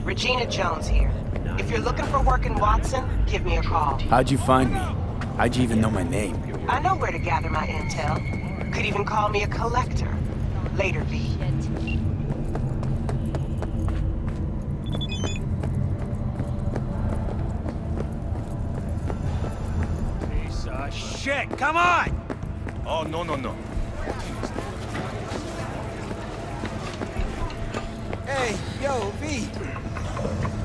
Regina Jones here. If you're looking for work in Watson, give me a call. How'd you find me? How'd you even know my name? I know where to gather my intel. Could even call me a collector. Later, V. Piece of shit! Come on! Oh, no, no, no. Hey, yo, V.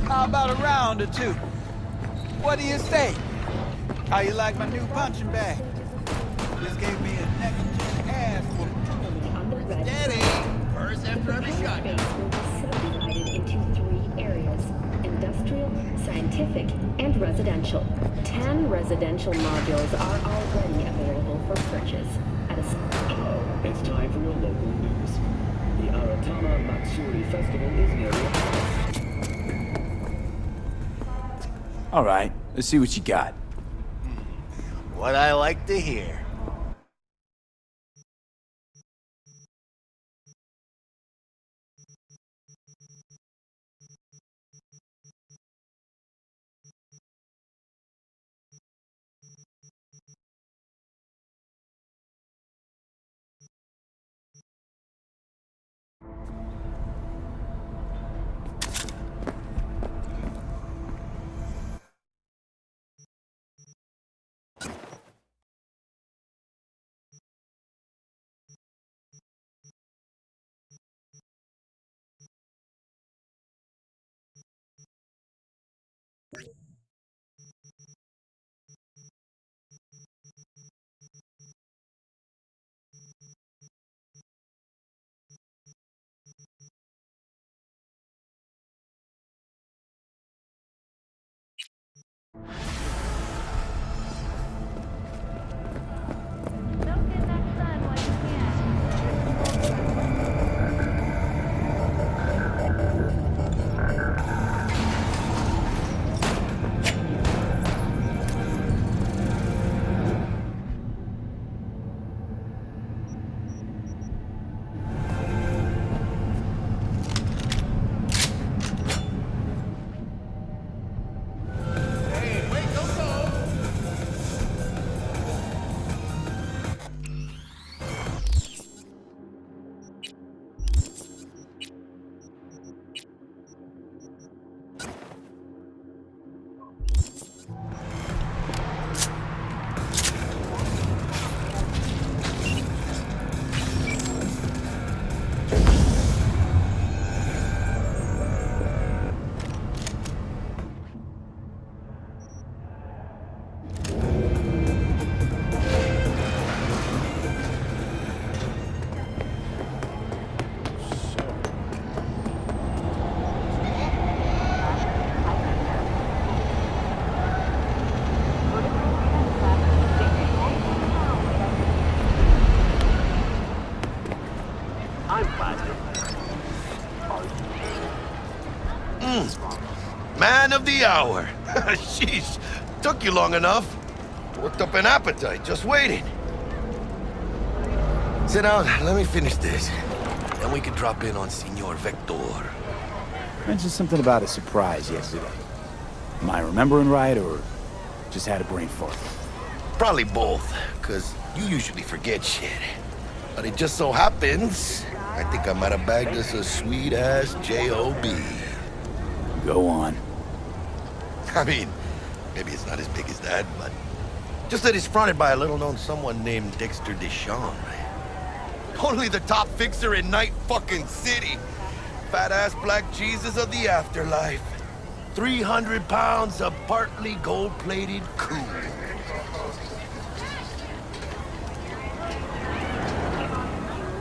How about a round or two? What do you say? How you like my new punching bag? This gave me a next-gen ass whooping. Steady! First after every shot. Space will be subdivided into 3 areas: industrial, scientific, and residential. 10 residential modules are already available for purchase at a... It's time for your local news. The Aratama Matsuri Festival is nearly upon us. All right, let's see what you got. What I like to hear. Man of the hour. Sheesh, took you long enough. Worked up an appetite, just waiting. Sit down, let me finish this. Then we can drop in on Senor Vector. Mentioned something about a surprise yesterday. Am I remembering right, or just had a brain fart? Probably both, because you usually forget shit. But it just so happens, I think I might have bagged us a sweet-ass J.O.B. Go on. I mean, maybe it's not as big as that, but just that it's fronted by a little-known someone named Dexter Deshawn. Only the top fixer in Night fucking City. Fat-ass black Jesus of the afterlife. 300 pounds of partly gold-plated cool.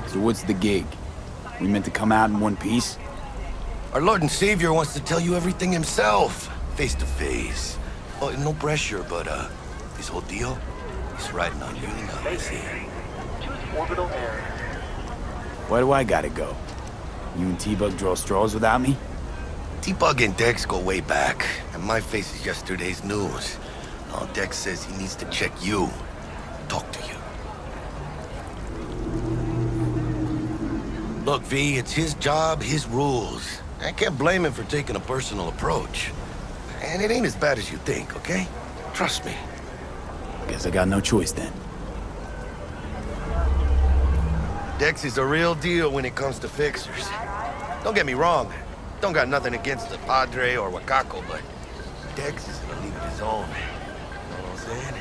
So what's the gig? We meant to come out in one piece? Our Lord and Savior wants to tell you everything himself, face to face. Oh, no pressure, but this whole deal, he's riding on you now, is he? Why do I gotta go? You and T-Bug draw straws without me? T-Bug and Dex go way back, and my face is yesterday's news. Now Dex says he needs to check you, talk to you. Look, V, it's his job, his rules. I can't blame him for taking a personal approach. And it ain't as bad as you think, okay? Trust me. Guess I got no choice then. Dex is a real deal when it comes to fixers. Don't get me wrong. Don't got nothing against the Padre or Wakako, but Dex is in a league of his own. You know what I'm saying?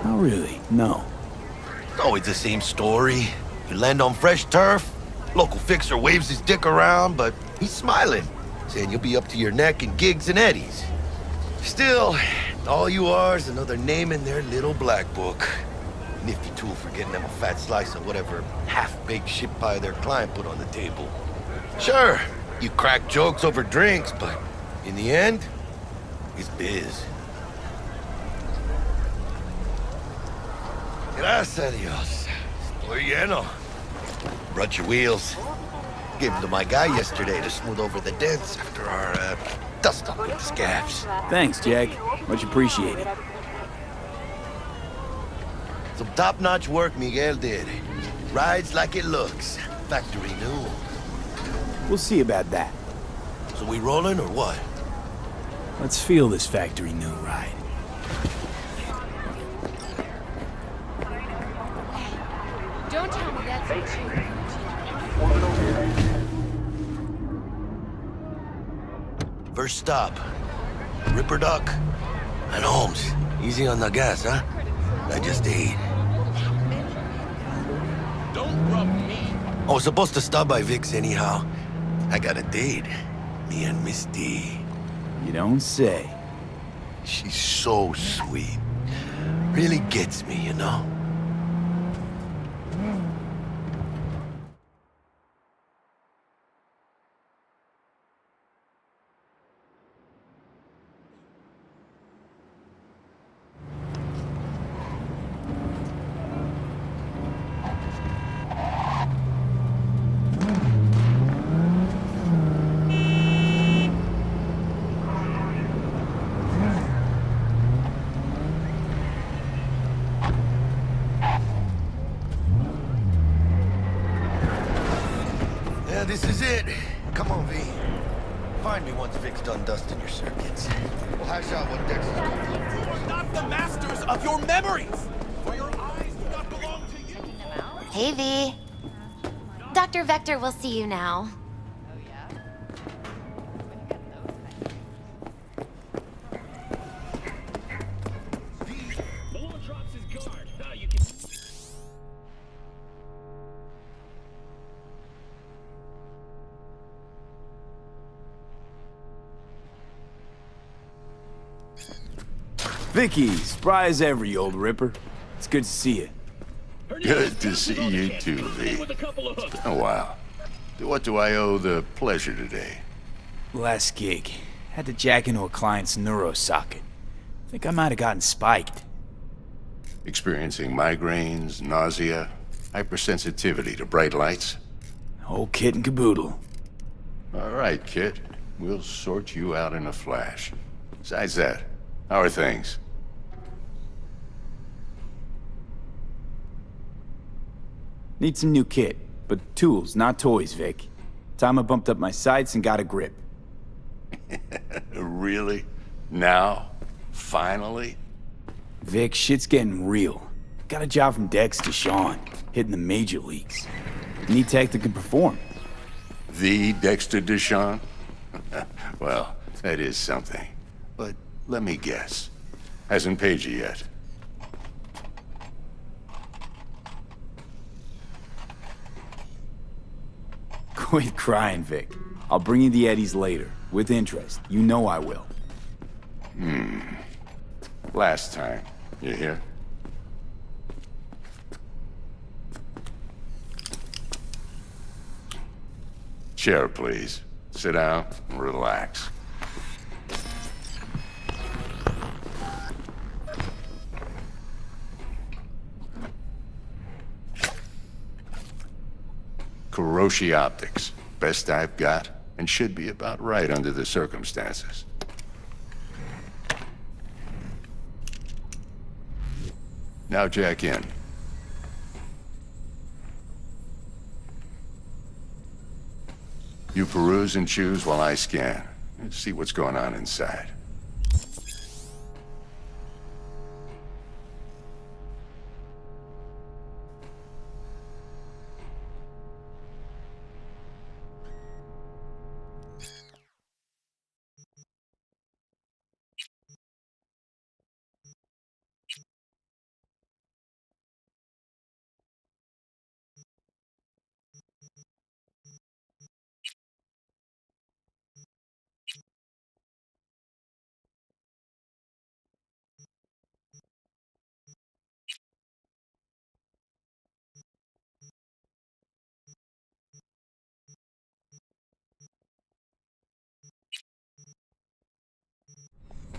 Oh, really? No. It's always the same story. You land on fresh turf, local fixer waves his dick around, but he's smiling, saying you'll be up to your neck in gigs and eddies. Still, all you are is another name in their little black book. Nifty tool for getting them a fat slice of whatever half-baked shit pie their client put on the table. Sure, you crack jokes over drinks, but in the end, it's biz. Gracias a Dios. Estoy lleno. Brought your wheels. Gave them to my guy yesterday to smooth over the dents after our, dust-up with the scabs. Thanks, Jack. Much appreciated. Some top-notch work Miguel did. Rides like it looks. Factory new. We'll see about that. So we rolling or what? Let's feel this factory new ride. Don't tell me that's what you... First stop. Ripper Duck. And Holmes. Easy on the gas, huh? I just ate. Don't rub me. I was supposed to stop by Vic's anyhow. I got a date. Me and Miss D. You don't say. She's so sweet. Really gets me, you know? Yeah, this is it. Come on, V. Find me once Vic's done dusting your circuits. We'll hash out what Dex is doing. Not the masters of your memories. For your eyes do not belong to you. Hey, V. Dr. Vector will see you now. The law drops his guard. Now you can... Vicky, spry as ever, you old ripper. It's good to see you. Good to see you too, V. With a couple of hooks. It's been a while. What do I owe the pleasure today? Last gig. Had to jack into a client's neuro socket. Think I might have gotten spiked. Experiencing migraines, nausea, hypersensitivity to bright lights? Whole kit and caboodle. All right, kid. We'll sort you out in a flash. Besides that, how are things? Need some new kit, but tools, not toys, Vic. Time I bumped up my sights and got a grip. Really? Now? Finally? Vic, shit's getting real. Got a job from Dex to Sean, hitting the major leagues. Need tech that can perform. The Dexter Deshawn? Well, that is something. But let me guess. Hasn't paid you yet. Quit crying, Vic. I'll bring you the eddies later, with interest. You know I will. Last time. You hear? Chair, please. Sit down and relax. Kuroshi Optics. Best I've got, and should be about right under the circumstances. Now jack in. You peruse and choose while I scan. Let's see what's going on inside.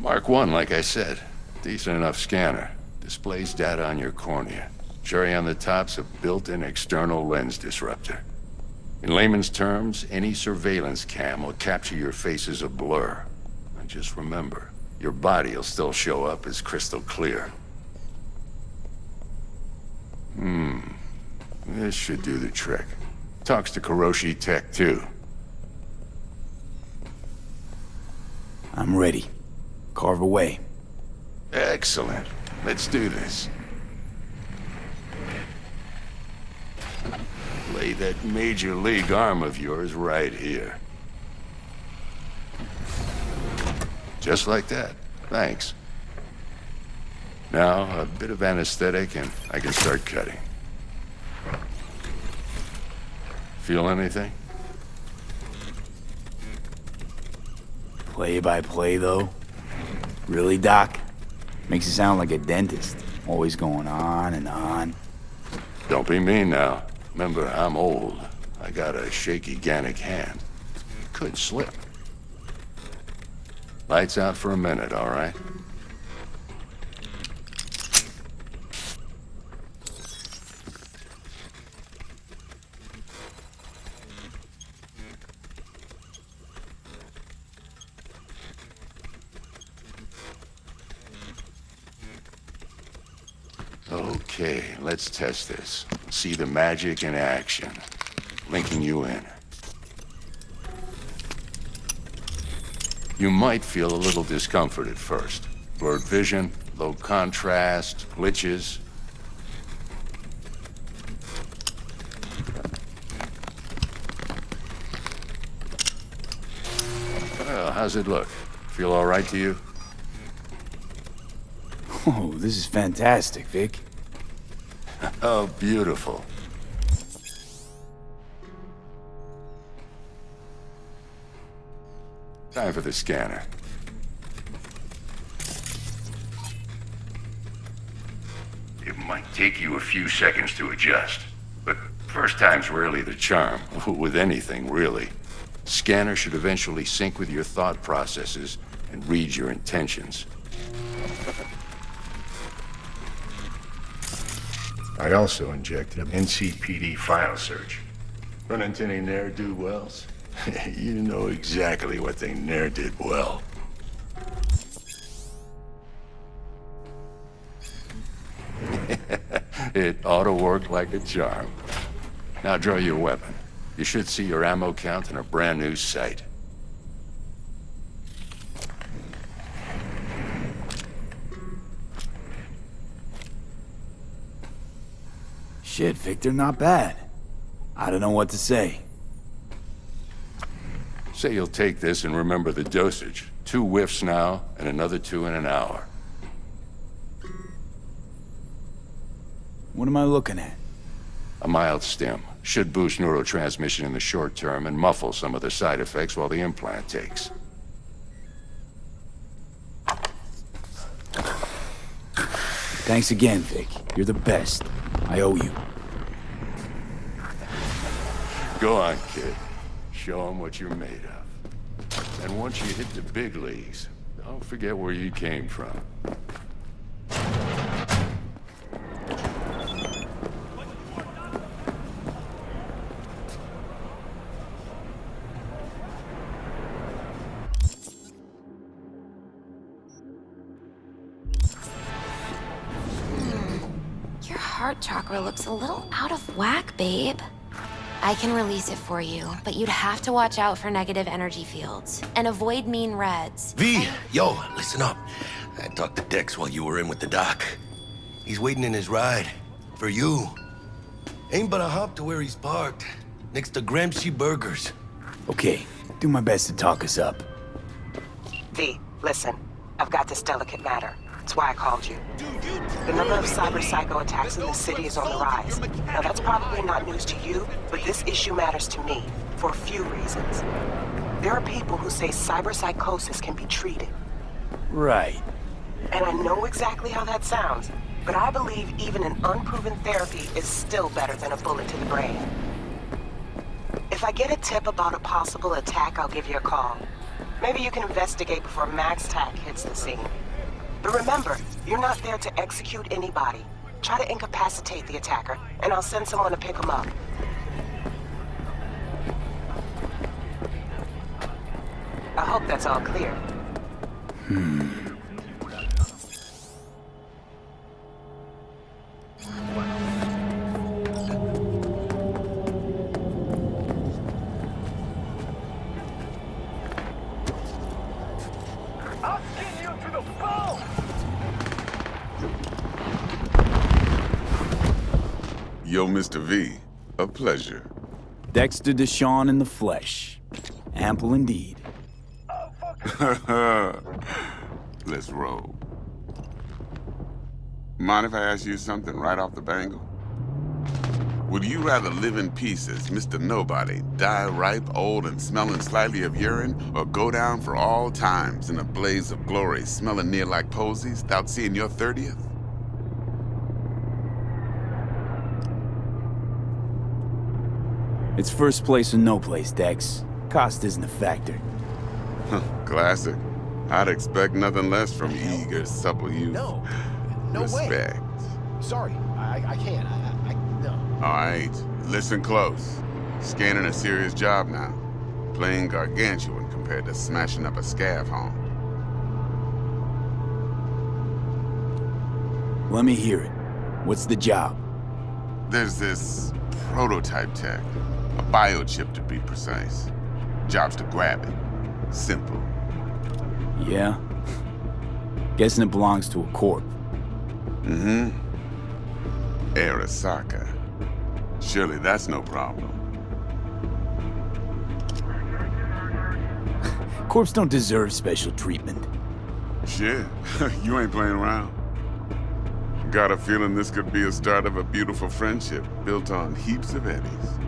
Mark 1, like I said. Decent enough scanner. Displays data on your cornea. Cherry on the top's a built-in external lens disruptor. In layman's terms, any surveillance cam will capture your face as a blur. And just remember, your body will still show up as crystal clear. This should do the trick. Talks to Kuroshi Tech, too. I'm ready. Carve away. Excellent. Let's do this. Lay that major league arm of yours right here. Just like that. Thanks. Now, a bit of anesthetic and I can start cutting. Feel anything? Play by play, though? Really, Doc? Makes it sound like a dentist. Always going on and on. Don't be mean now. Remember, I'm old. I got a shaky Gannic hand. Could slip. Lights out for a minute, all right? Okay, let's test this. See the magic in action. Linking you in. You might feel a little discomfort at first. Blurred vision, low contrast, glitches. Well, how's it look? Feel all right to you? Oh, this is fantastic, Vic. Oh, beautiful. Time for the scanner. It might take you a few seconds to adjust, but first time's rarely the charm, with anything, really. Scanner should eventually sync with your thought processes and read your intentions. I also injected an NCPD file search. Run into any ne'er-do-wells? You know exactly what they ne'er did well. It ought to work like a charm. Now draw your weapon. You should see your ammo count in a brand new sight. Shit, Victor, not bad. I don't know what to say. Say you'll take this and remember the dosage. 2 whiffs now, and another 2 in an hour. What am I looking at? A mild stim. Should boost neurotransmission in the short term and muffle some of the side effects while the implant takes. Thanks again, Vic. You're the best. I owe you. Go on, kid. Show them what you're made of. And once you hit the big leagues, don't forget where you came from. Your heart chakra looks a little out of whack, babe. I can release it for you, but you'd have to watch out for negative energy fields and avoid mean reds. V, yo, listen up. I talked to Dex while you were in with the doc. He's waiting in his ride. For you. Ain't but a hop to where he's parked. Next to Gramsci Burgers. Okay, do my best to talk us up. V, listen. I've got this delicate matter. That's why I called you. The number of cyber psycho attacks in the city is on the rise. Now that's probably not news to you, but this issue matters to me for a few reasons. There are people who say cyber psychosis can be treated. Right. And I know exactly how that sounds, but I believe even an unproven therapy is still better than a bullet to the brain. If I get a tip about a possible attack, I'll give you a call. Maybe you can investigate before Max Tac hits the scene. But remember, you're not there to execute anybody. Try to incapacitate the attacker, and I'll send someone to pick him up. I hope that's all clear. Yo, Mr. V, a pleasure. Dexter Deshawn in the flesh. Ample indeed. Let's roll. Mind if I ask you something right off the bangle? Would you rather live in pieces, Mr. Nobody, die ripe, old, and smelling slightly of urine, or go down for all times in a blaze of glory, smelling near like posies, without seeing your 30th? It's first place or no place, Dex. Cost isn't a factor. Classic. I'd expect nothing less from eager, supple youth. No Respect. way. Sorry, I can't. No. All right, listen close. Scanning a serious job now. Playing gargantuan compared to smashing up a scav home. Let me hear it. What's the job? There's this prototype tech. A biochip, to be precise. Job's to grab it. Simple. Yeah? Guessing it belongs to a corp. Mm-hmm. Arasaka. Surely that's no problem. Corps don't deserve special treatment. Shit, you ain't playing around. Got a feeling this could be a start of a beautiful friendship built on heaps of eddies.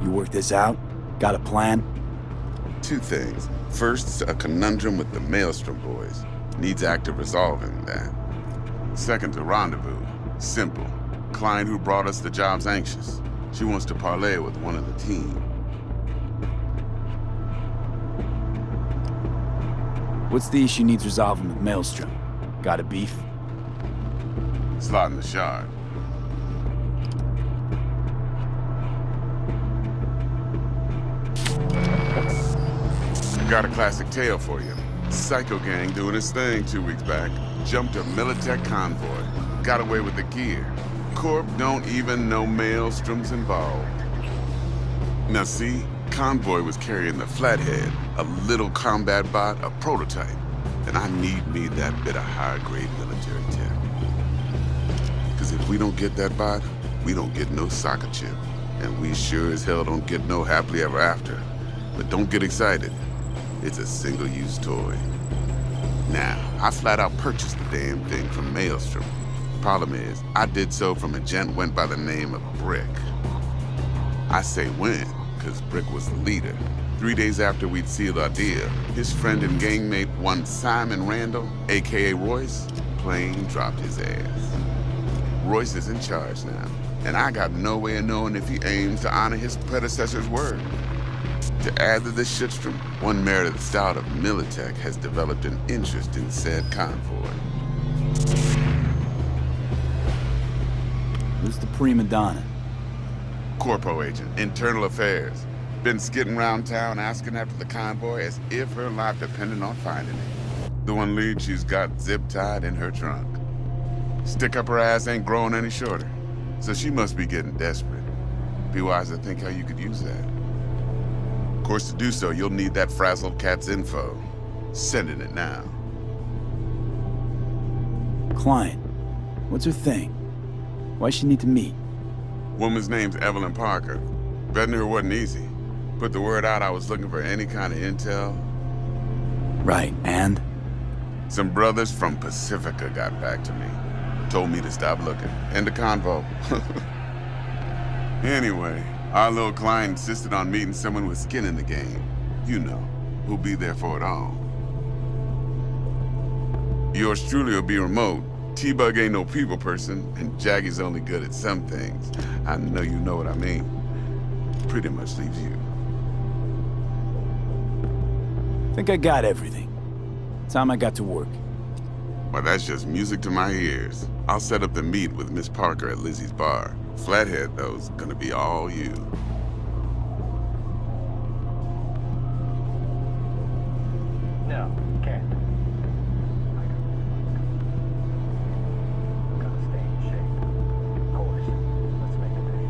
You work this out? Got a plan? Two things. First, a conundrum with the Maelstrom boys. Needs active resolving that. Second, a rendezvous. Simple. Client who brought us the job's anxious. She wants to parlay with one of the team. What's the issue needs resolving with Maelstrom? Got a beef? Slot in the shard. Got a classic tale for you. Psycho gang doing his thing 2 weeks back. Jumped a Militech convoy. Got away with the gear. Corp don't even know Maelstrom's involved. Now see, convoy was carrying the Flathead, a little combat bot, a prototype. And I need me that bit of high-grade military tech. Because if we don't get that bot, we don't get no soccer chip. And we sure as hell don't get no happily ever after. But don't get excited. It's a single-use toy. Now, I flat out purchased the damn thing from Maelstrom. Problem is, I did so from a gent went by the name of Brick. I say when, because Brick was the leader. 3 days after we'd sealed our deal, his friend and gangmate, one Simon Randall, aka Royce, plain dropped his ass. Royce is in charge now, and I got no way of knowing if he aims to honor his predecessor's word. To add to this shitstorm, one Meredith Stout of Militech has developed an interest in said convoy. Who's the prima donna? Corpo agent, internal affairs. Been skidding around town asking after the convoy as if her life depended on finding it. The one lead she's got zip-tied in her trunk. Stick up her ass ain't growing any shorter, so she must be getting desperate. Be wise to think how you could use that. Of course, to do so, you'll need that frazzled cat's info. Sending it now. Client. What's her thing? Why she need to meet? Woman's name's Evelyn Parker. Vetting her wasn't easy. Put the word out I was looking for any kind of intel. Right, and? Some brothers from Pacifica got back to me. Told me to stop looking. End of convo. Anyway, our little client insisted on meeting someone with skin in the game. You know, who'll be there for it all. Yours truly will be remote. T-Bug ain't no people person, and Jaggy's only good at some things. I know you know what I mean. Pretty much leaves you. Think I got everything. Time I got to work. Well, that's just music to my ears. I'll set up the meet with Miss Parker at Lizzie's bar. Flathead, though's gonna be all you. No, can't. Gotta stay in shape. Of course. Let's make a day.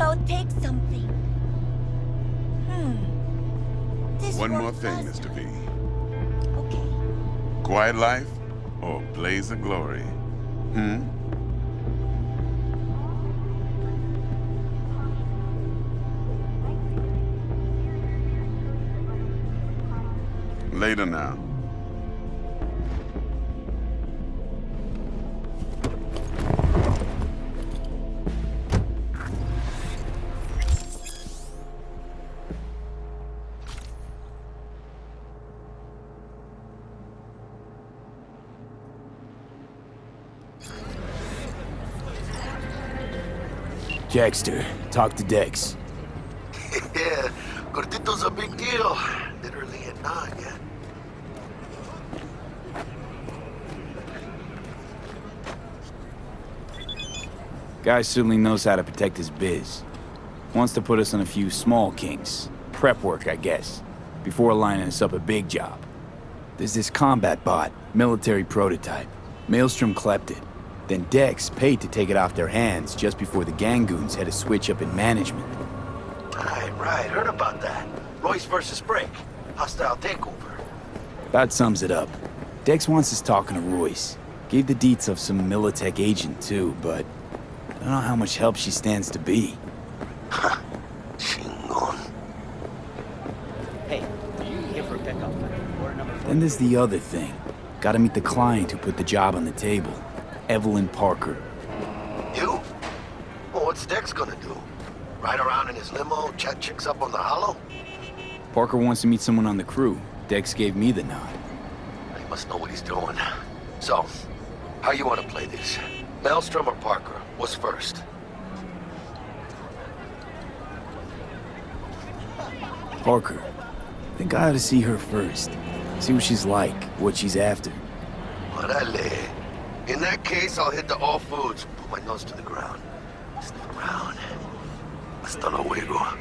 I'll take something. One more thing, Mr. B. Okay. Quiet life or blaze of glory? Later now. Jackster, talk to Dex. Yeah, Gordito's a big deal. Literally at 9, yeah. Guy certainly knows how to protect his biz. Wants to put us on a few small kinks. Prep work, I guess. Before lining us up a big job. There's this combat bot, military prototype. Maelstrom clept it. Then Dex paid to take it off their hands just before the Gangoons had a switch up in management. Right. Heard about that. Royce versus Break. Hostile takeover. That sums it up. Dex wants us talking to Royce. Gave the deets of some Militech agent too, but I don't know how much help she stands to be. Chingon. Hey, you here for a pickup? Order number 4. Then there's the other thing. Gotta meet the client who put the job on the table. Evelyn Parker. You? Well, what's Dex gonna do? Ride around in his limo, chat chicks up on the hollow? Parker wants to meet someone on the crew. Dex gave me the nod. He must know what he's doing. So, how you want to play this? Maelstrom or Parker? What's first? Parker. Think I ought to see her first. See what she's like, what she's after. Orale. In that case, I'll hit the all foods. Put my nose to the ground. Sniff around. Hasta luego.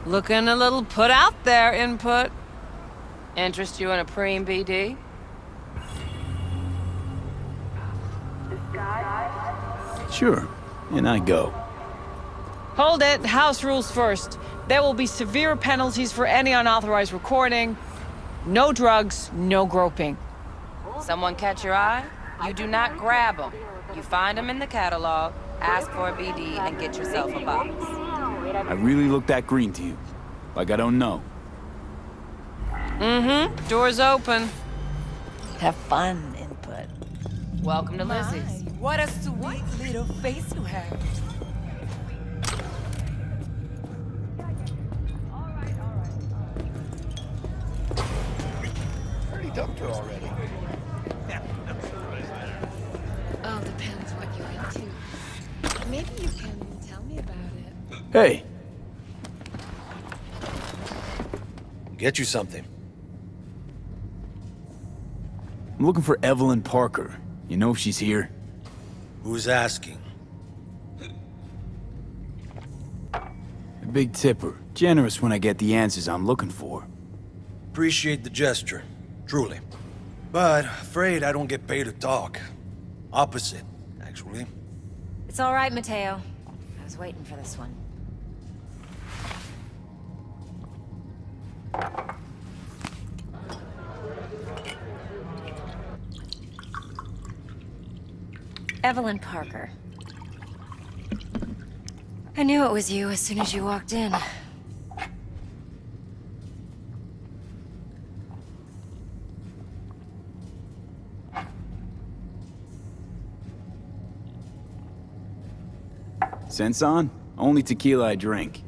Looking a little put out there, input. Interest you in a preem BD? Sure, and I go. Hold it. House rules first. There will be severe penalties for any unauthorized recording. No drugs, no groping. Someone catch your eye? You do not grab them. You find them in the catalog, ask for a BD, and get yourself a box. I really look that green to you. Like I don't know. Mm-hmm. Door's open. Have fun, input. Welcome to Lizzie's. What a sweet little face you have. Already dumped her already. Oh, depends what you're into. Maybe you can tell me about it. Hey! Get you something. I'm looking for Evelyn Parker. You know if she's here? Who's asking? A big tipper. Generous when I get the answers I'm looking for. Appreciate the gesture, truly. But afraid I don't get paid to talk. Opposite, actually. It's all right, Mateo. I was waiting for this one. Evelyn Parker. I knew it was you as soon as you walked in. Sense on? Only tequila I drink.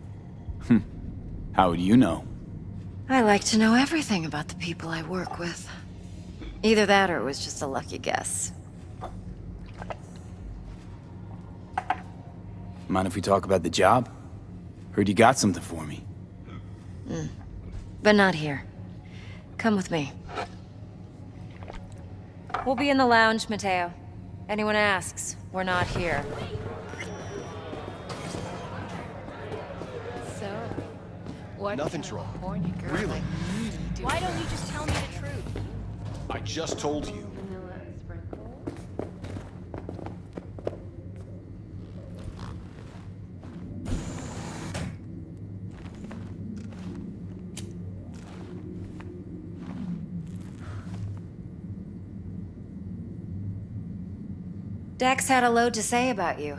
How would you know? I like to know everything about the people I work with. Either that or it was just a lucky guess. Mind if we talk about the job? Heard you got something for me. But not here. Come with me. We'll be in the lounge, Mateo. Anyone asks, we're not here. So, what Nothing's can a wrong. horny girl Really? like me do? Why don't you just tell me the truth? I just told you. Vanilla sprinkle? Dex had a load to say about you.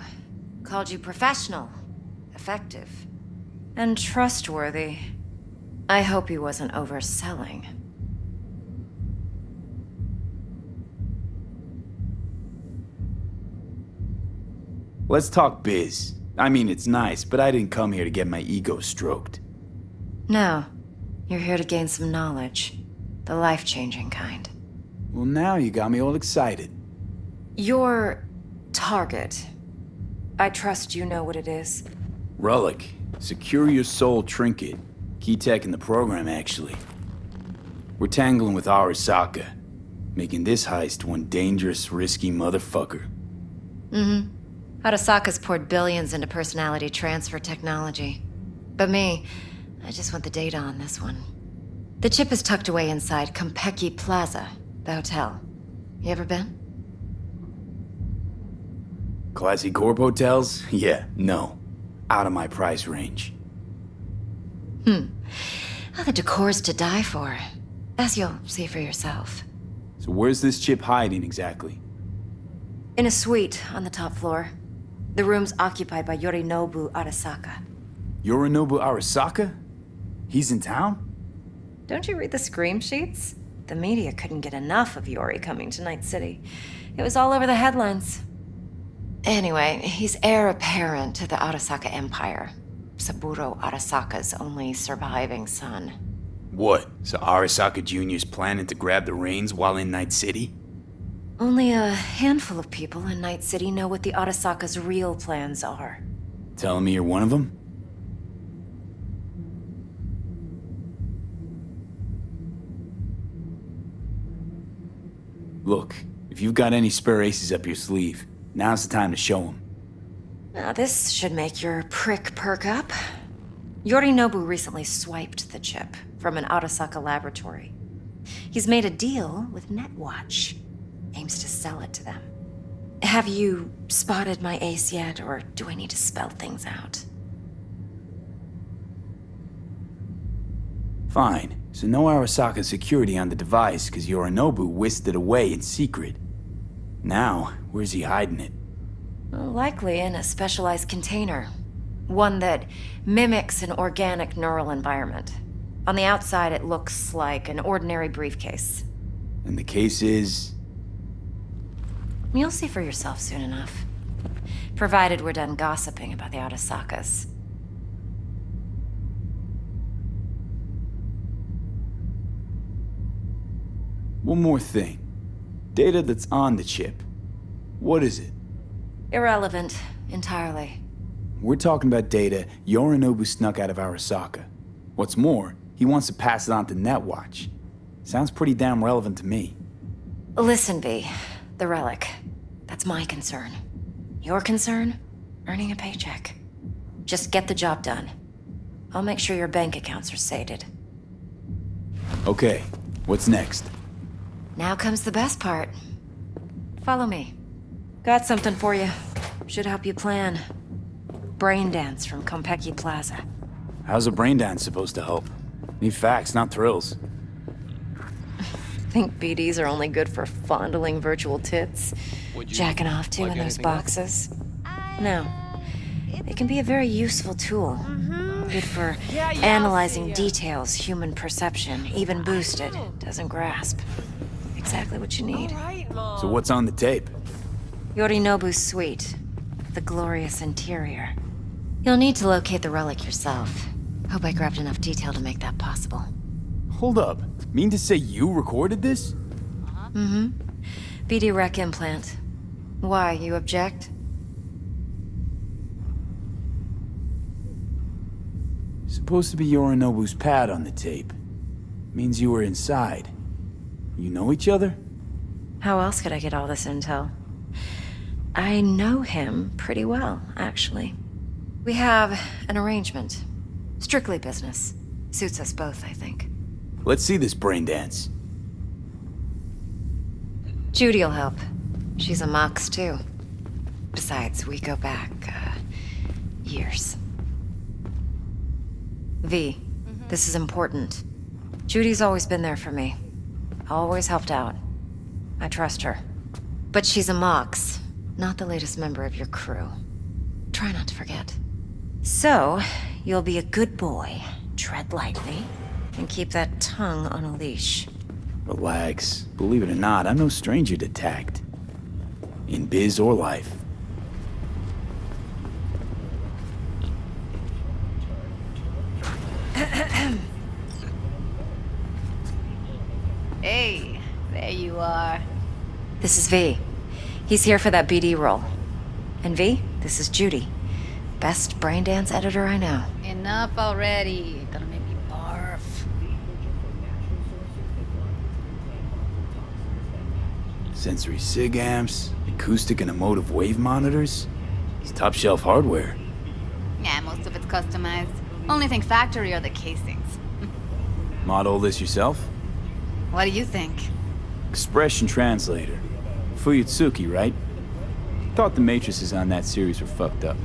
Called you professional, effective, and trustworthy. I hope he wasn't overselling. Let's talk biz. I mean, it's nice, but I didn't come here to get my ego stroked. No, you're here to gain some knowledge. The life-changing kind. Well, now you got me all excited. Your target. I trust you know what it is. Relic. Secure your soul trinket. Key tech in the program, actually. We're tangling with Arasaka, making this heist one dangerous, risky motherfucker. Mm-hmm. Arasaka's poured billions into personality transfer technology. But me, I just want the data on this one. The chip is tucked away inside Kompeki Plaza, the hotel. You ever been? Classy corp hotels? Yeah, no. Out of my price range. Oh, the decor's to die for. As you'll see for yourself. So where's this chip hiding exactly? In a suite on the top floor. The room's occupied by Yorinobu Arasaka. Yorinobu Arasaka? He's in town? Don't you read the scream sheets? The media couldn't get enough of Yori coming to Night City. It was all over the headlines. Anyway, he's heir apparent to the Arasaka Empire. Saburo Arasaka's only surviving son. What? So Arasaka Jr.'s planning to grab the reins while in Night City? Only a handful of people in Night City know what the Arasaka's real plans are. Telling me you're one of them? Look, if you've got any spare aces up your sleeve, now's the time to show them. Now this should make your prick perk up. Yorinobu recently swiped the chip from an Arasaka laboratory. He's made a deal with Netwatch. Aims to sell it to them. Have you spotted my ace yet, or do I need to spell things out? Fine. So no Arasaka security on the device because Yorinobu whisked it away in secret. Now, where's he hiding it? Well, likely in a specialized container. One that mimics an organic neural environment. On the outside, it looks like an ordinary briefcase. And the case is... You'll see for yourself soon enough. Provided we're done gossiping about the Arasakas. One more thing. Data that's on the chip. What is it? Irrelevant, entirely. We're talking about data Yorinobu snuck out of Arasaka. What's more, he wants to pass it on to Netwatch. Sounds pretty damn relevant to me. Listen, V. The relic. That's my concern. Your concern? Earning a paycheck. Just get the job done. I'll make sure your bank accounts are sated. Okay, what's next? Now comes the best part. Follow me. Got something for you. Should help you plan. Brain dance from Konpeki Plaza. How's a brain dance supposed to help? Need facts, not thrills. Think BDs are only good for fondling virtual tits? Jacking off to in those boxes? No. They can be a very useful tool. Good for analyzing details human perception, even boosted, doesn't grasp. Exactly what you need. So what's on the tape? Yorinobu's suite. The glorious interior. You'll need to locate the relic yourself. Hope I grabbed enough detail to make that possible. Hold up. Mean to say you recorded this? Mm-hmm. BD rec implant. Why, you object? Supposed to be Yorinobu's pad on the tape. Means you were inside. You know each other? How else could I get all this intel? I know him pretty well, actually. We have an arrangement. Strictly business. Suits us both, I think. Let's see this brain dance. Judy'll help. She's a Mox, too. Besides, we go back, years. V, this is important. Judy's always been there for me. Always helped out. I trust her. But she's a Mox, not the latest member of your crew. Try not to forget. So, you'll be a good boy, tread lightly, and keep that tongue on a leash. Relax. Believe it or not, I'm no stranger to tact. In biz or life. Hey, there you are. This is V. He's here for that BD role. And V, this is Judy. Best brain dance editor I know. Enough already. Gonna make me barf. Sensory sig amps, acoustic and emotive wave monitors. It's top shelf hardware. Yeah, most of it's customized. Only thing factory are the casings. Model this yourself? What do you think? Expression translator. Fuyutsuki, right? Thought the matrices on that series were fucked up.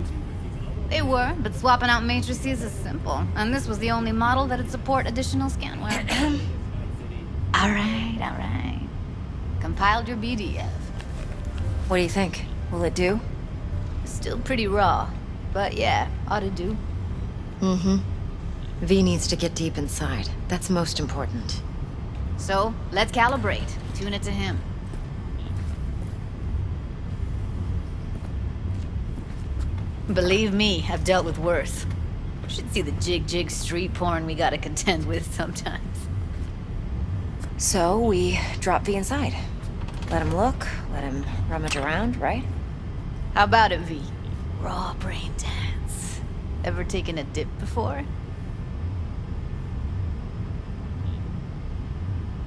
They were, but swapping out matrices is simple. And this was the only model that'd support additional scanware. Alright. Compiled your BDF. What do you think? Will it do? Still pretty raw. But yeah, ought to do. Mm-hmm. V needs to get deep inside. That's most important. So, let's calibrate. Tune it to him. Believe me, I've dealt with worse. Should see the jig street porn we gotta contend with sometimes. So, we drop V inside. Let him look, let him rummage around, right? How about it, V? Raw brain dance. Ever taken a dip before?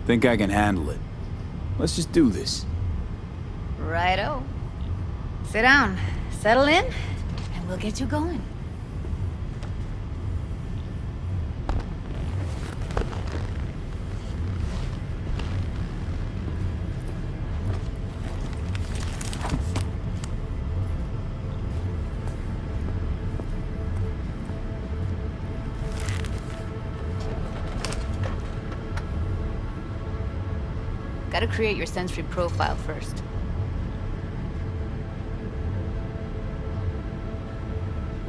Think I can handle it. Let's just do this. Righto. Sit down, settle in, and we'll get you going. Gotta create your sensory profile first.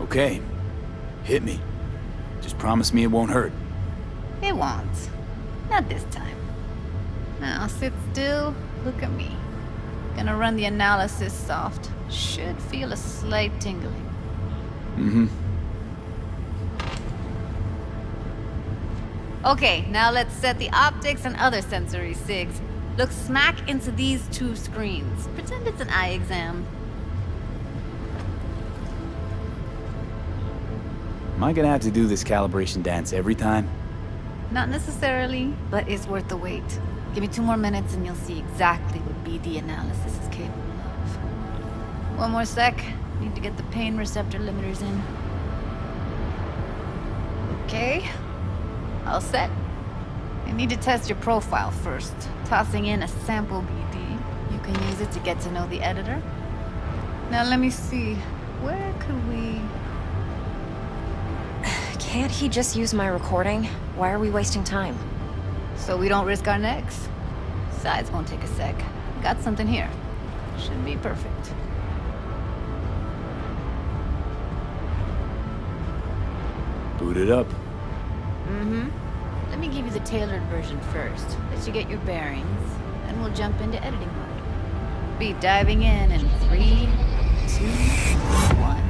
Okay. Hit me. Just promise me it won't hurt. It won't. Not this time. Now sit still, look at me. Gonna run the analysis soft. Should feel a slight tingling. Mm-hmm. Okay, now let's set the optics and other sensory sigs. Look smack into these two screens. Pretend it's an eye exam. Am I gonna have to do this calibration dance every time? Not necessarily, but it's worth the wait. Give me 2 more minutes and you'll see exactly what BD analysis is capable of. 1 more sec. Need to get the pain receptor limiters in. Okay. All set. I need to test your profile first. Tossing in a sample BD. You can use it to get to know the editor. Now let me see. Where could we... Can't he just use my recording? Why are we wasting time? So we don't risk our necks. Sides won't take a sec. Got something here. Should be perfect. Boot it up. Mm-hmm. Let me give you the tailored version first. Let you get your bearings, and we'll jump into editing mode. Be diving in 3, 2, 1.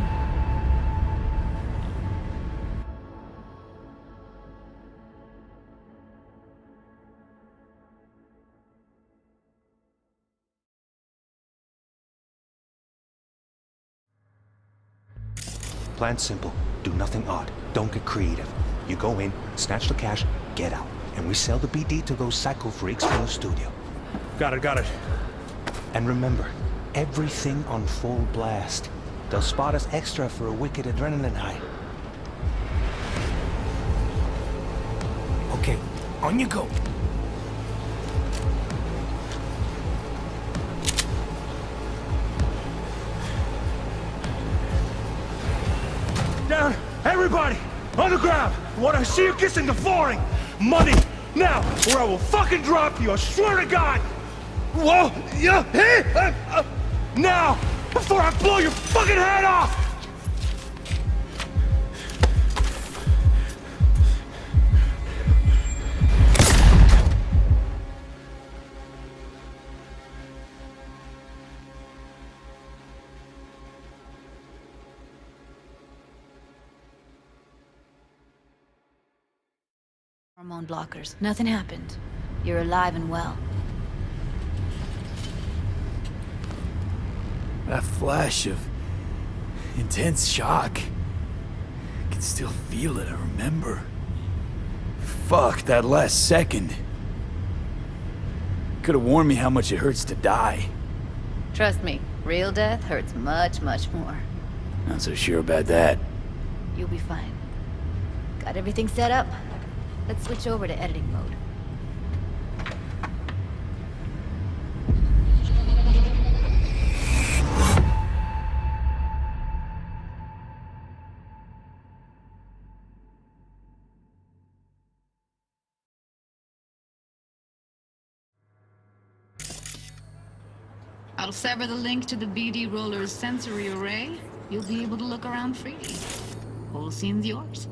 Plan simple. Do nothing odd. Don't get creative. You go in, snatch the cash, get out. And we sell the BD to those psycho freaks from the studio. Got it. And remember, everything on full blast. They'll spot us extra for a wicked adrenaline high. Okay, on you go. Down! Everybody! On the ground! I want to see you kissing the flooring! Money! Now! Or I will fucking drop you! I swear to God! Whoa! Yeah! Hey! Now! Before I blow your fucking head off! Hormone blockers. Nothing happened. You're alive and well. That flash of intense shock. I can still feel it, I remember. Fuck, that last second. Could have warned me how much it hurts to die. Trust me, real death hurts much, much more. Not so sure about that. You'll be fine. Got everything set up? Let's switch over to editing mode. I'll sever the link to the BD Roller's sensory array. You'll be able to look around freely. Whole scene's yours.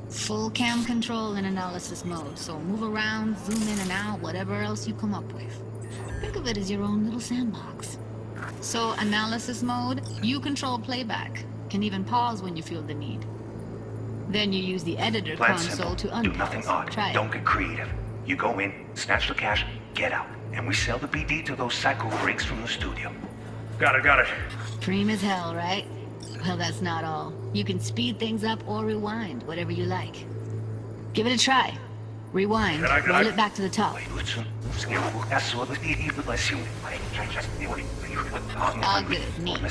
Full cam control in analysis mode, so move around, zoom in and out, whatever else you come up with. Think of it as your own little sandbox. So, analysis mode, you control playback. Can even pause when you feel the need. Then you use the editor Plan console simple. to unpause. Do nothing odd. Try it. Don't get creative. You go in, snatch the cash, get out. And we sell the BD to those psycho freaks from the studio. Got it. Preem as hell, right? Well, that's not all. You can speed things up or rewind, whatever you like. Give it a try. Rewind, roll it back to the top. All good, neat.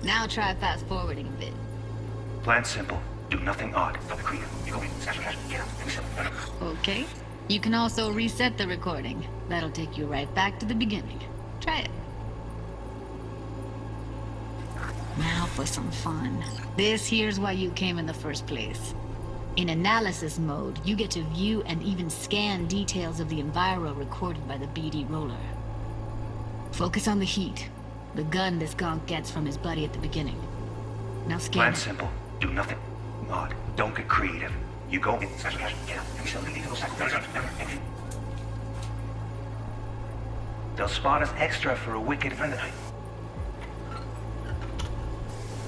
Now try fast forwarding a bit. Plan simple. Do nothing odd. Okay. You can also reset the recording. That'll take you right back to the beginning. Try it. Now for some fun. This here's why you came in the first place. In analysis mode, you get to view and even scan details of the enviro recorded by the BD Roller. Focus on the heat. The gun this gonk gets from his buddy at the beginning. Now scan Plan it. simple. Do nothing odd. Don't get creative. You go in, snatch cash, get out, and we sell the illegal sacrifice. They'll spot us extra for a wicked friend of mine.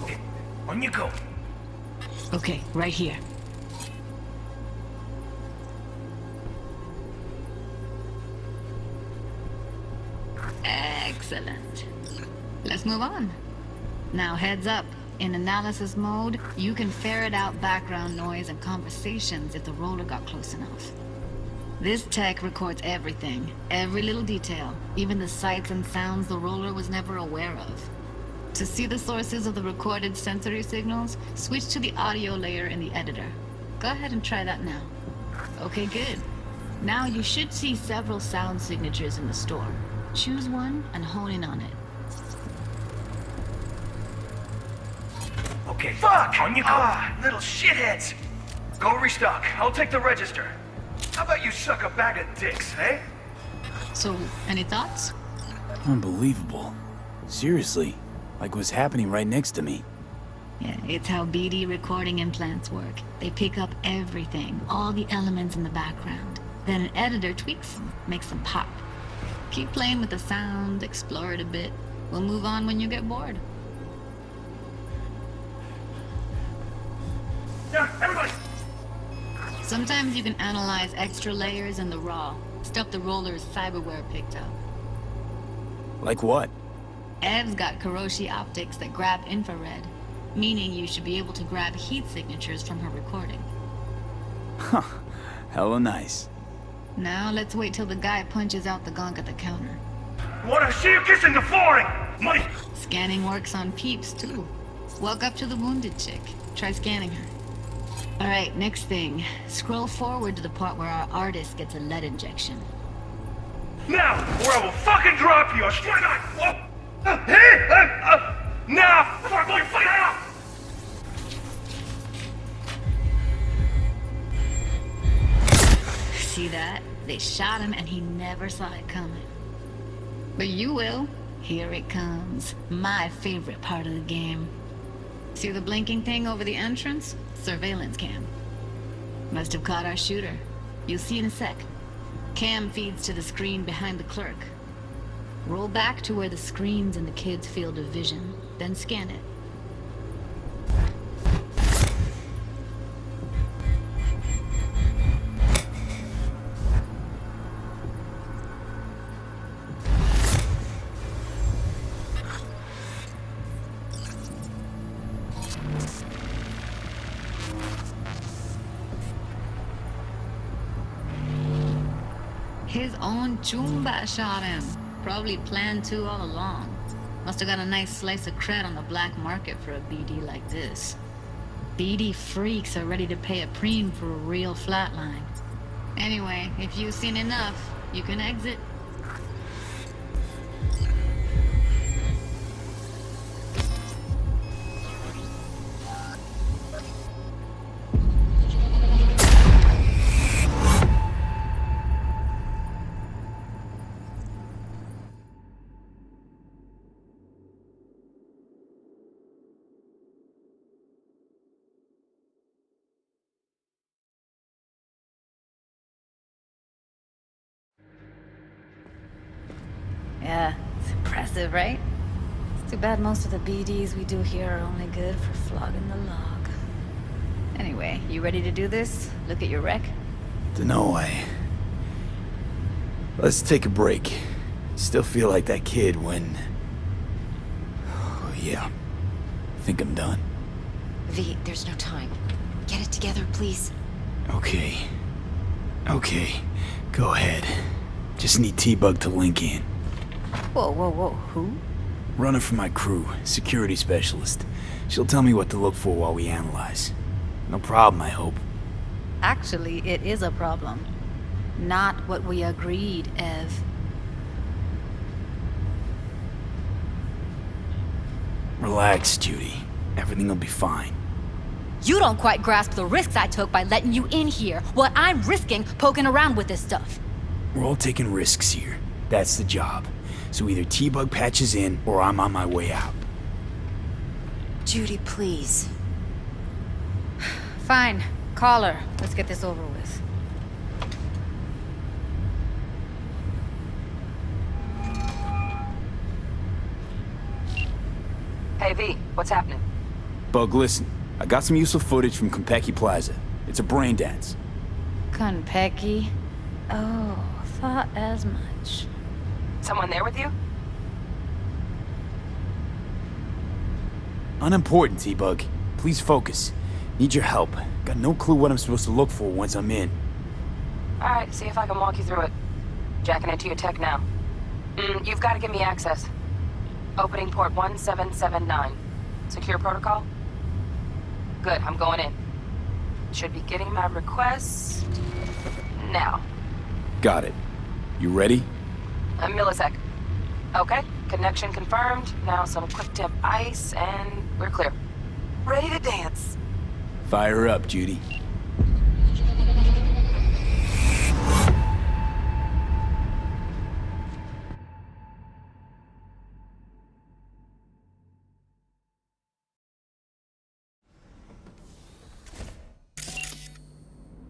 Okay, on you go. Okay, right here. Excellent. Let's move on. Now heads up. In analysis mode, you can ferret out background noise and conversations if the roller got close enough. This tech records everything, every little detail, even the sights and sounds the roller was never aware of. To see the sources of the recorded sensory signals, switch to the audio layer in the editor. Go ahead and try that now. Okay, good. Now you should see several sound signatures in the store. Choose one and hone in on it. Okay, fuck! On you go! Little shitheads! Go restock. I'll take the register. How about you suck a bag of dicks, eh? So, any thoughts? Unbelievable. Seriously, like what's happening right next to me. Yeah, it's how BD recording implants work. They pick up everything, all the elements in the background. Then an editor tweaks them, makes them pop. Keep playing with the sound, explore it a bit. We'll move on when you get bored. Now, everybody! Sometimes you can analyze extra layers in the raw, stuff the roller's cyberware picked up. Like what? Ev's got Kiroshi optics that grab infrared, meaning you should be able to grab heat signatures from her recording. Huh. Hella nice. Now let's wait till the guy punches out the gonk at the counter. Wanna see you kissing the flooring! Money! Scanning works on peeps, too. Walk up to the wounded chick. Try scanning her. Alright, next thing. Scroll forward to the part where our artist gets a lead injection. Now, or I will fucking drop you! I swear to God! Now! Fuck, boy, fuck it out! See that? They shot him and he never saw it coming. But you will. Here it comes. My favorite part of the game. See the blinking thing over the entrance? Surveillance cam. Must have caught our shooter. You'll see in a sec. Cam feeds to the screen behind the clerk. Roll back to where the screen's in the kid's field of vision, then scan it. His own Chumba shot him. Probably planned to all along. Must have got a nice slice of cred on the black market for a BD like this. BD freaks are ready to pay a preem for a real flatline. Anyway, if you've seen enough, you can exit. Yeah, it's impressive, right? It's too bad most of the BDs we do here are only good for flogging the log. Anyway, you ready to do this? Look at your wreck? Dunno, Let's take a break. Still feel like that kid when... Oh, yeah. I think I'm done. V, there's no time. Get it together, please. Okay. Okay. Go ahead. Just need T-Bug to link in. Whoa, who? Runner for my crew, security specialist. She'll tell me what to look for while we analyze. No problem, I hope. Actually, it is a problem. Not what we agreed, Ev. Relax, Judy. Everything will be fine. You don't quite grasp the risks I took by letting you in here. What I'm risking poking around with this stuff. We're all taking risks here. That's the job. so either T-Bug patches in or I'm on my way out. Judy, please. Fine. Call her. Let's get this over with. Hey, V, what's happening? Bug, listen. I got some useful footage from Konpeki Plaza. It's a brain dance. Konpeki? Oh, thought as much. Someone there with you? Unimportant, T-Bug. Please focus. Need your help. Got no clue what I'm supposed to look for once I'm in. Alright, see if I can walk you through it. Jacking into your tech now. You've got to give me access. Opening port 1779. Secure protocol? Good, I'm going in. Should be getting my request now. Got it. You ready? A millisec. Okay, connection confirmed. Now some quick temp ice, and we're clear. Ready to dance. Fire up, Judy.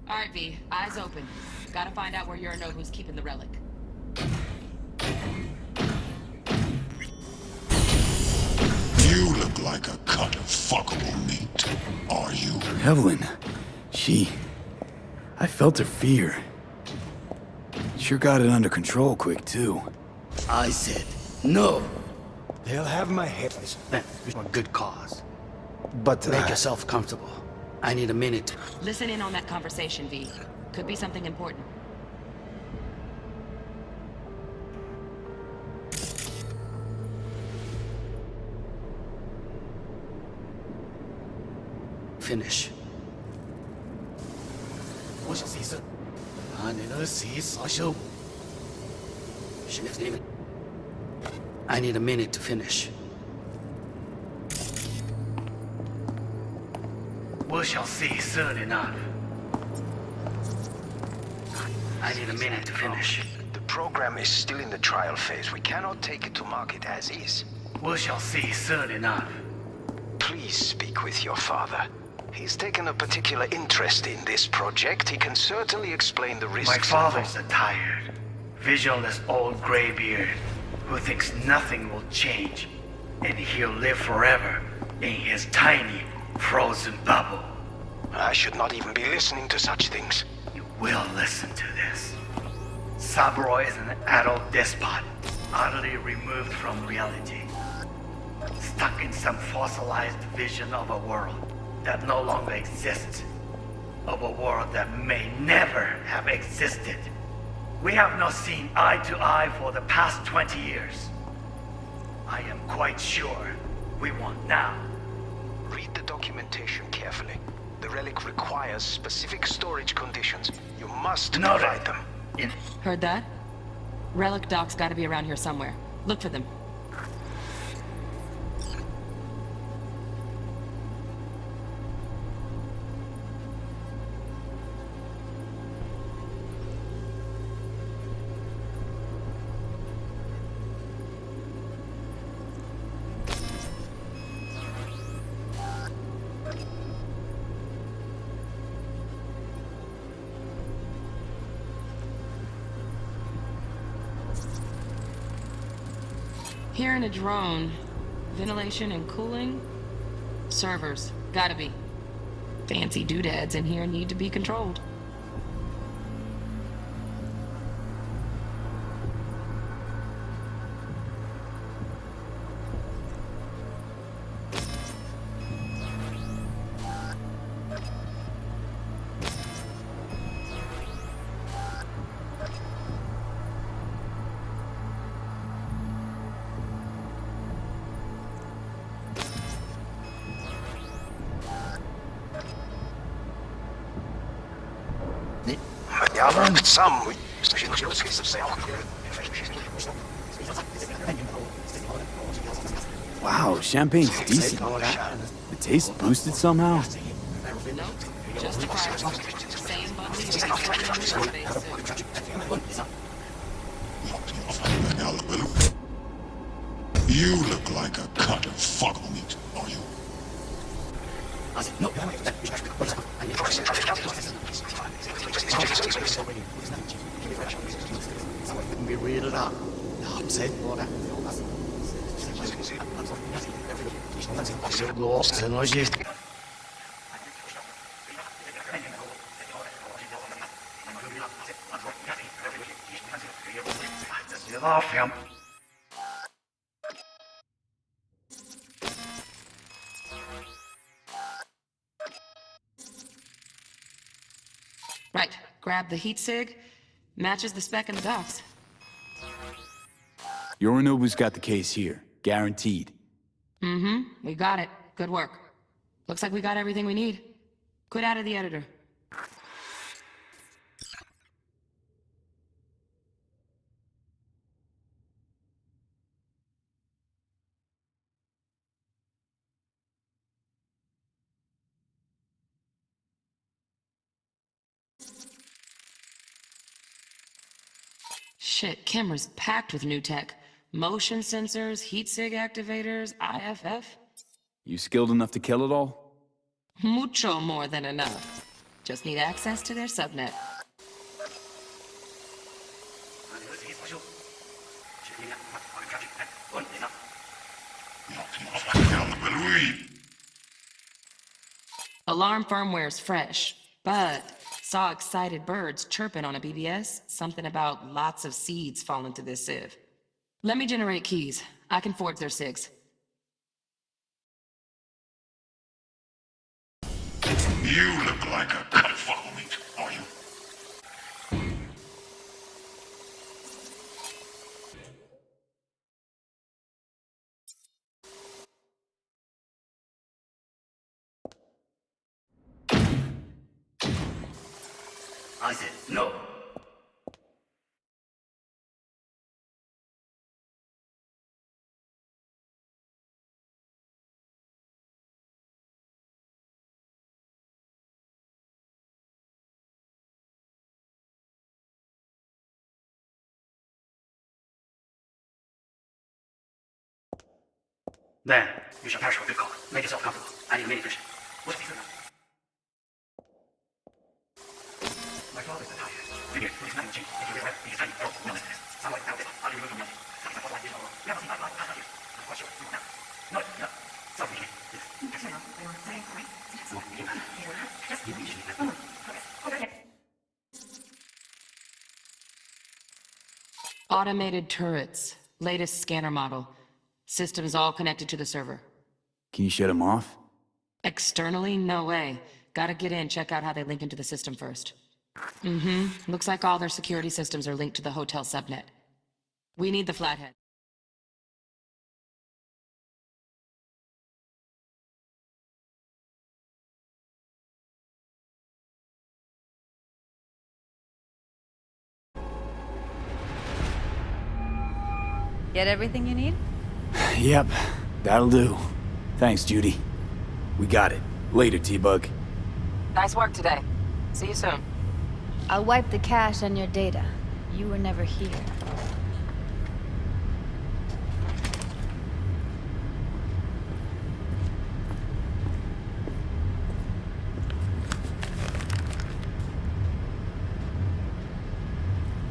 Alright, V, eyes open. Gotta find out where Yorinobu's keeping the relic. You look like a cut of fuckable meat, are you? Evelyn, I felt her fear. Sure got it under control quick, too. I said no. They'll have my head spent for a good cause. But make yourself comfortable. I need a minute. Listen in on that conversation, V. Could be something important. Finish. I need a minute to finish. We shall see soon enough. I need a minute to finish. The program is still in the trial phase. We cannot take it to market as is. We shall see soon enough. Please speak with your father. He's taken a particular interest in this project. He can certainly explain the risks. My father's a tired, visionless old graybeard who thinks nothing will change, and he'll live forever in his tiny, frozen bubble. I should not even be listening to such things. You will listen to this. Saburo is an adult despot, utterly removed from reality. Stuck in some fossilized vision of a world that no longer exists. Of a world that may never have existed. We have not seen eye to eye for the past 20 years. I am quite sure we want now. Read the documentation carefully. The relic requires specific storage conditions. You must provide them. Heard that? Relic docs gotta be around here somewhere. Look for them. Here in a drone, ventilation and cooling, servers, gotta be. Fancy doodads in here need to be controlled. Some. Wow, champagne's decent. The taste boosted somehow? You look like a cut of fuckle meat, are you? Be read up. Không xếp vô đó. Sẽ nói gì? Right, grab the heat sig. Matches the spec in the docs. Yorinobu's got the case here. Guaranteed. Mm-hmm, we got it. Good work. Looks like we got everything we need. Quit out of the editor. Shit, camera's packed with new tech. Motion sensors, heat sig activators, IFF. You skilled enough to kill it all? Mucho more than enough. Just need access to their subnet. Alarm firmware's fresh, but saw excited birds chirping on a BBS. Something about lots of seeds falling to this sieve. Let me generate keys. I can forge their SIGs. You look like a cut of fuckle meat, are you? I said no. Then, you shall pass your good call. Make yourself comfortable. I need a mini fridge. What's pizza now? My father's a tired. Figure, it is not change. If you realize, it is time to throw no less. Somewhere out there, I'll be removed from nothing. Something like what I did all along. Never seen my life, past like this. I'm quite sure. Now. No, no. Something here. Automated turrets. Latest scanner model. Systems all connected to the server. Can you shut them off? Externally, no way. Gotta get in, check out how they link into the system first. Mm-hmm. Looks like all their security systems are linked to the hotel subnet. We need the flathead. Get everything you need? Yep, that'll do. Thanks, Judy. We got it. Later, T-Bug. Nice work today. See you soon. I'll wipe the cache on your data. You were never here.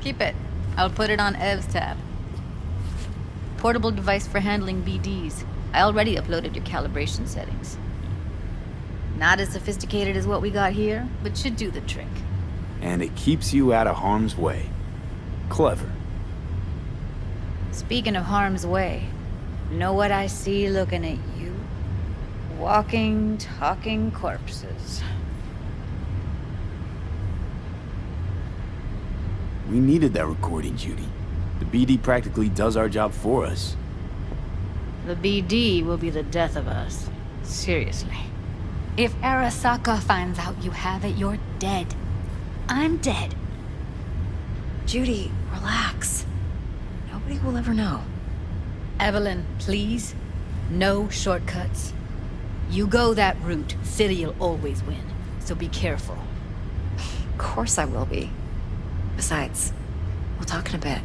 Keep it. I'll put it on Ev's tab. Portable device for handling BDs. I already uploaded your calibration settings. Not as sophisticated as what we got here, but should do the trick. And it keeps you out of harm's way. Clever. Speaking of harm's way, know what I see looking at you? Walking, talking corpses. We needed that recording, Judy. The BD practically does our job for us. The BD will be the death of us. Seriously. If Arasaka finds out you have it, you're dead. I'm dead. Judy, relax. Nobody will ever know. Evelyn, please. No shortcuts. You go that route, City'll always win. So be careful. Of course I will be. Besides, we'll talk in a bit.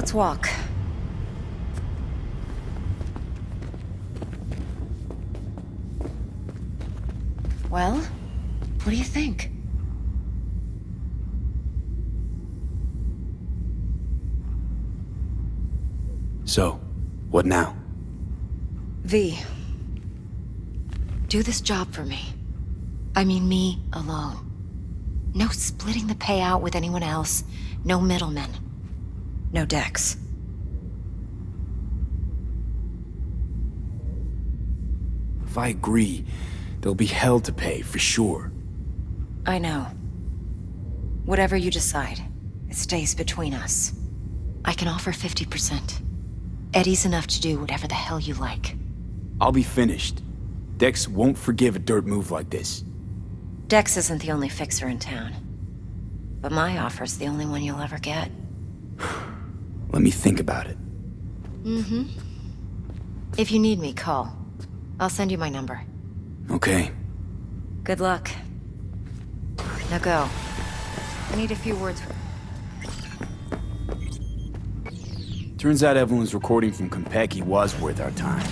Let's walk. Well, what do you think? So, what now? V, do this job for me. I mean me alone. No splitting the payout with anyone else. No middlemen. No Dex. If I agree, there'll be hell to pay, for sure. I know. Whatever you decide, it stays between us. I can offer 50%. Eddie's enough to do whatever the hell you like. I'll be finished. Dex won't forgive a dirt move like this. Dex isn't the only fixer in town. But my offer's the only one you'll ever get. Let me think about it. Mm-hmm. If you need me, call. I'll send you my number. Okay. Good luck. Now go. I need a few words with... Turns out Evelyn's recording from Konpeki was worth our time.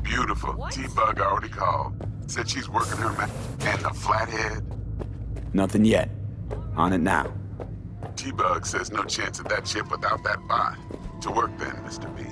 Beautiful. T-Bug already called. Said she's working her and the flathead. Nothing yet. On it now. T-Bug says no chance of that ship without that bot. To work then, Mr. B.